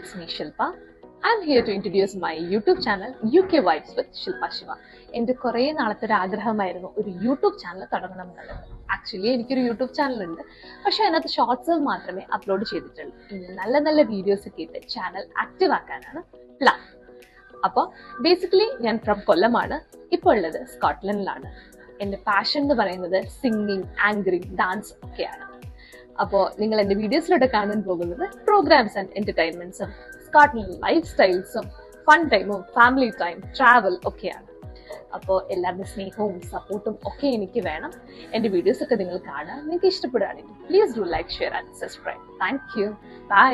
it's me Shilpa. I'm here to introduce my YouTube channel UK Vibes with Shilpa Shiva. എൻ്റെ കുറേ നാളത്തെ ഒരു ആഗ്രഹമായിരുന്നു ഒരു യൂട്യൂബ് ചാനൽ തുടങ്ങണം എന്നുള്ളത്. ആക്ച്വലി എനിക്കൊരു യൂട്യൂബ് ചാനൽ ഉണ്ട്, പക്ഷെ അതിനകത്ത് ഷോർട്സ് മാത്രമേ അപ്ലോഡ് ചെയ്തിട്ടുള്ളൂ. ഇനി നല്ല നല്ല വീഡിയോസ് ഒക്കെ ഇട്ട് ചാനൽ ആക്റ്റീവ് ആക്കാനാണ് പ്ലാൻ. അപ്പോൾ ബേസിക്കലി ഞാൻ ഫ്രം കൊല്ലമാണ്, ഇപ്പോൾ ഉള്ളത് സ്കോട്ട്ലൻഡിലാണ്. എൻ്റെ പാഷൻ എന്ന് പറയുന്നത് സിംഗിങ്, ആങ്കറിങ്, ഡാൻസ് ഒക്കെയാണ്. അപ്പോൾ നിങ്ങൾ എൻ്റെ വീഡിയോസിലൂടെ കാണാൻ പോകുന്നത് പ്രോഗ്രാംസ് ആൻഡ് എൻ്റർടൈൻമെൻറ്റ്സും സ്കോട്ട്ലൻഡ് ലൈഫ് സ്റ്റൈൽസും ഫൺ ടൈമും ഫാമിലി ടൈം ട്രാവൽ ഒക്കെയാണ്. അപ്പോൾ എല്ലാവരുടെ സ്നേഹവും സപ്പോർട്ടും ഒക്കെ എനിക്ക് വേണം. എൻ്റെ വീഡിയോസ് ഒക്കെ നിങ്ങൾ കാണുക. നിങ്ങൾക്ക് ഇഷ്ടപ്പെടുകയാണെങ്കിൽ please do like, share and subscribe. Thank you. By.